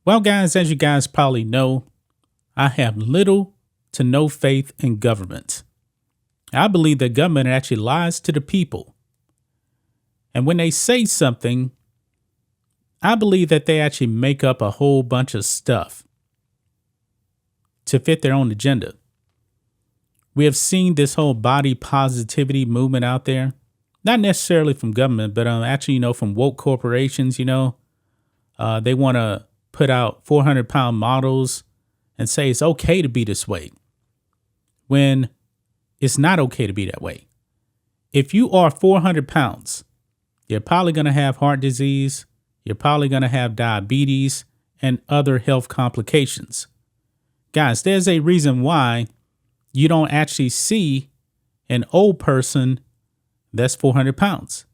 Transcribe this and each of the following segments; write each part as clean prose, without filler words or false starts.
Well, guys, as you guys probably know, I have little to no faith in government. I believe that government actually lies to the people. And when they say something, I believe that they actually make up a whole bunch of stuff to fit their own agenda. We have seen this whole body positivity movement out there, not necessarily from government, but actually, from woke corporations. They want to put out 400-pound models and say it's okay to be this way when it's not okay to be that way. If you are 400 pounds, you're probably going to have heart disease. You're probably going to have diabetes and other health complications. Guys, there's a reason why you don't actually see an old person that's 400 pounds.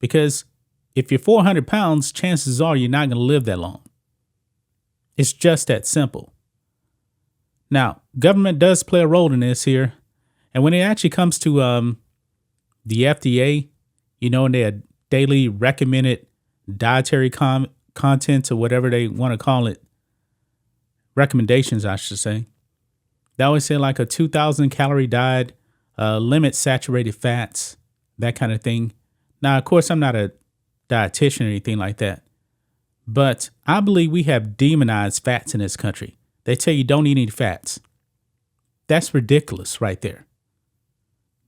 Because if you're 400 pounds, chances are you're not going to live that long. It's just that simple. Now, government does play a role in this here. And when it actually comes to the FDA, and their daily recommended dietary content or whatever they want to call it, recommendations, I should say. They always say like a 2,000 calorie diet, limit saturated fats, that kind of thing. Now, of course, I'm not a dietitian or anything like that, but I believe we have demonized fats in this country. They tell you don't eat any fats. That's ridiculous right there.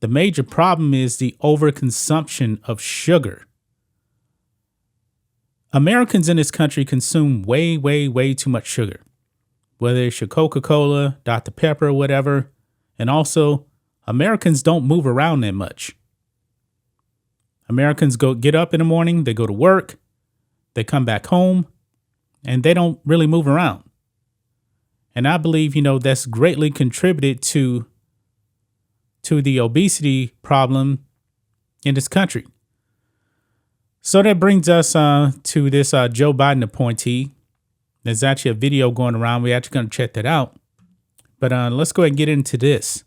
The major problem is the overconsumption of sugar. Americans in this country consume way, way, way too much sugar, whether it's your Coca-Cola, Dr. Pepper, or whatever. And also, Americans don't move around that much. Americans get up in the morning, they go to work, they come back home, and they don't really move around. And I believe, that's greatly contributed to the obesity problem in this country. So that brings us to this Joe Biden appointee. There's actually a video going around. We're actually going to check that out. But let's go ahead and get into this.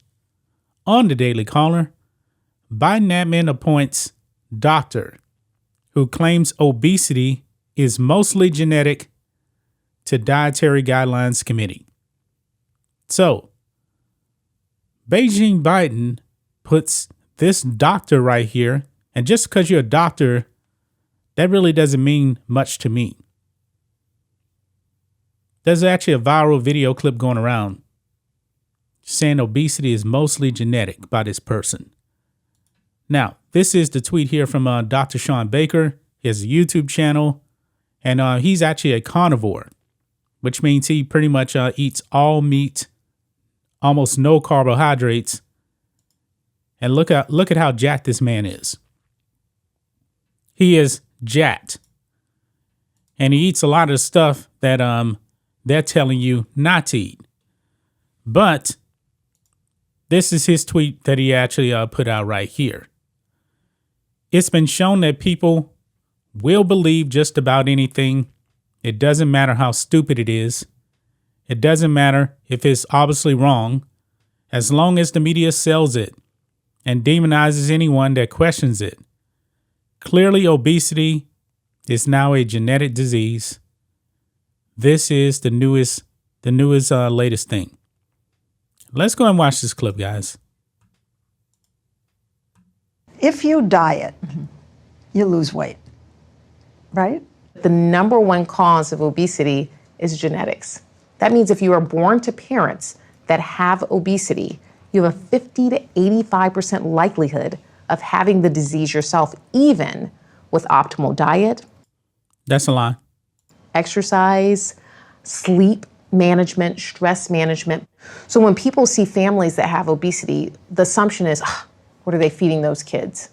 On the Daily Caller, Biden admin appoints doctor who claims obesity is mostly genetic to Dietary Guidelines Committee. So, Beijing Biden puts this doctor right here, and just because you're a doctor, that really doesn't mean much to me. There's actually a viral video clip going around saying obesity is mostly genetic by this person. Now, this is the tweet here from Dr. Sean Baker. He has a YouTube channel, and he's actually a carnivore, which means he pretty much eats all meat, almost no carbohydrates. And look at how jacked this man is. He is jacked. And he eats a lot of stuff that they're telling you not to eat. But this is his tweet that he actually put out right here. It's been shown that people will believe just about anything. It doesn't matter how stupid it is. It doesn't matter if it's obviously wrong, as long as the media sells it and demonizes anyone that questions it. Clearly, obesity is now a genetic disease. This is the newest latest thing. Let's go and watch this clip, guys. If you diet, you lose weight, right? The number one cause of obesity is genetics. That means if you are born to parents that have obesity, you have a 50 to 85% likelihood of having the disease yourself, even with optimal diet. That's a lie. Exercise, sleep management, stress management. So when people see families that have obesity, the assumption is, what are they feeding those kids?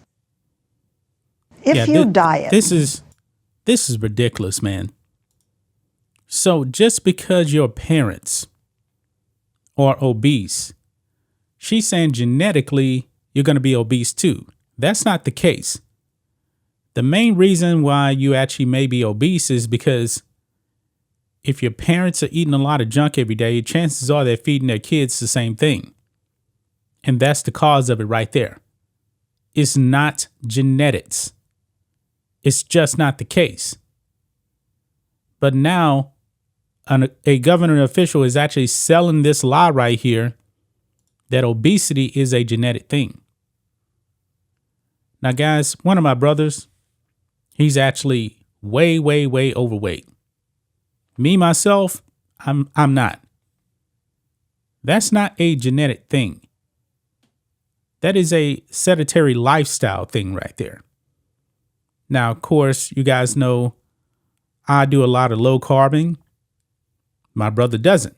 If you diet. This is ridiculous, man. So just because your parents are obese, she's saying genetically you're going to be obese too. That's not the case. The main reason why you actually may be obese is because if your parents are eating a lot of junk every day, chances are they're feeding their kids the same thing. And that's the cause of it right there. It's not genetics. It's just not the case. But now a government official is actually selling this lie right here that obesity is a genetic thing. Now, guys, one of my brothers, he's actually way, way, way overweight. Me, myself, I'm not. That's not a genetic thing. That is a sedentary lifestyle thing right there. Now, of course, you guys know I do a lot of low carbing. My brother doesn't.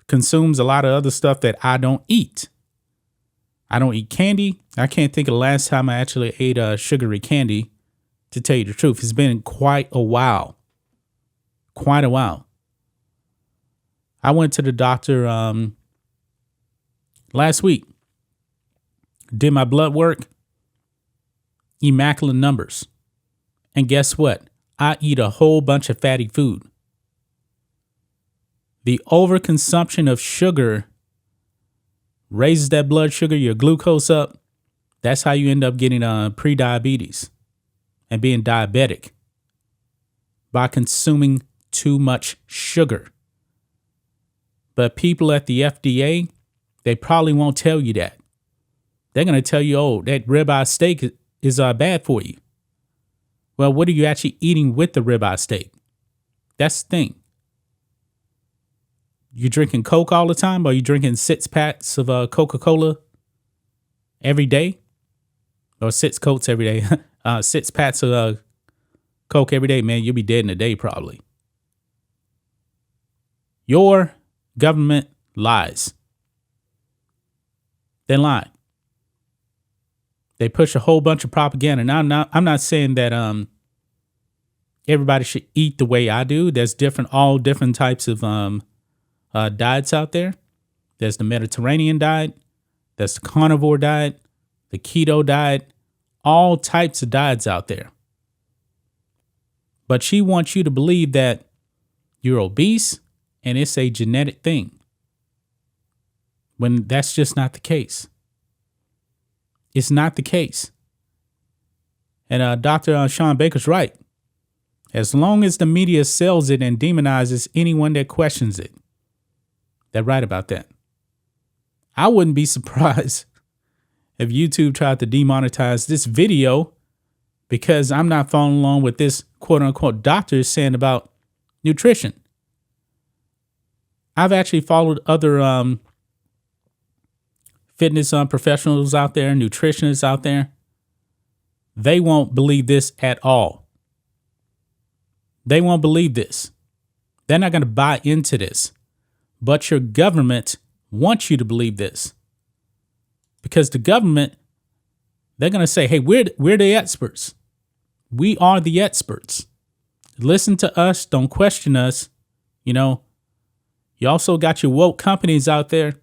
Consumes a lot of other stuff that I don't eat. I don't eat candy. I can't think of the last time I actually ate a sugary candy, to tell you the truth. It's been quite a while. Quite a while. I went to the doctor last week. Did my blood work. Immaculate numbers. And guess what? I eat a whole bunch of fatty food. The overconsumption of sugar raises that blood sugar, your glucose up. That's how you end up getting pre-diabetes and being diabetic, by consuming too much sugar. But people at the FDA, they probably won't tell you that. They're going to tell you, oh, that ribeye steak is bad for you. Well, what are you actually eating with the ribeye steak? That's the thing. You drinking Coke all the time? Or you drinking 6 packs of Coca-Cola every day? Or 6 Cokes every day? 6 packs of Coke every day, man, you'll be dead in a day probably. Your government lies. They lie. They push a whole bunch of propaganda. Now, I'm not saying that everybody should eat the way I do. There's all different types of diets out there. There's the Mediterranean diet. There's the carnivore diet, the keto diet, all types of diets out there. But she wants you to believe that you're obese and it's a genetic thing, when that's just not the case. It's not the case. And Dr. Sean Baker's right. As long as the media sells it and demonizes anyone that questions it, they're right about that. I wouldn't be surprised if YouTube tried to demonetize this video because I'm not following along with this quote unquote doctor is saying about nutrition. I've actually followed other fitness professionals out there, nutritionists out there. They won't believe this at all. They won't believe this. They're not going to buy into this. But your government wants you to believe this. Because the government, they're going to say, hey, we're the experts. We are the experts. Listen to us. Don't question us. You know, you also got your woke companies out there.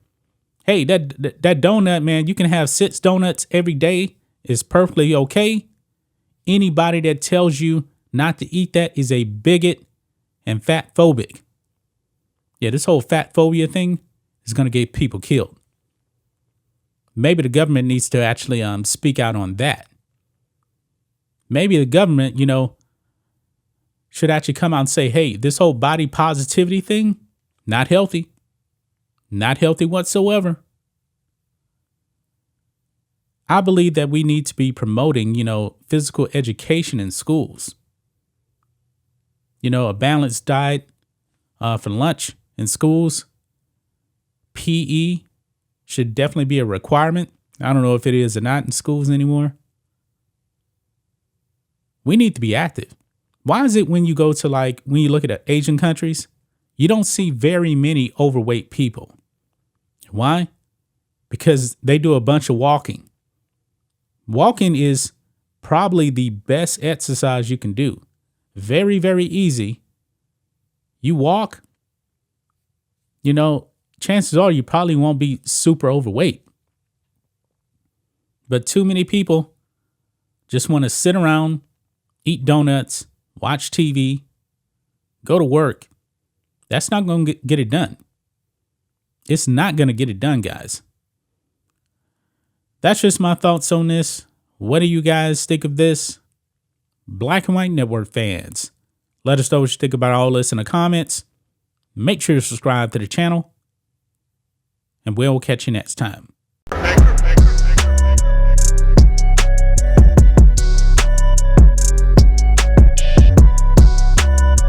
Hey, that donut, man, you can have 6 donuts every day. It's perfectly okay. Anybody that tells you not to eat that is a bigot and fat phobic. Yeah, this whole fat phobia thing is going to get people killed. Maybe the government needs to actually speak out on that. Maybe the government, should actually come out and say, hey, this whole body positivity thing, not healthy. Not healthy whatsoever. I believe that we need to be promoting, physical education in schools. A balanced diet for lunch in schools. PE should definitely be a requirement. I don't know if it is or not in schools anymore. We need to be active. Why is it when you go to when you look at Asian countries, you don't see very many overweight people? Why? Because they do a bunch of walking. Walking is probably the best exercise you can do. Very, very easy. You walk, chances are you probably won't be super overweight. But too many people just want to sit around, eat donuts, watch TV, go to work. That's not going to get it done. It's not going to get it done, guys. That's just my thoughts on this. What do you guys think of this? Black and White Network fans, Let us know what you think about all this in the comments. Make sure to subscribe to the channel, and we'll catch you next time.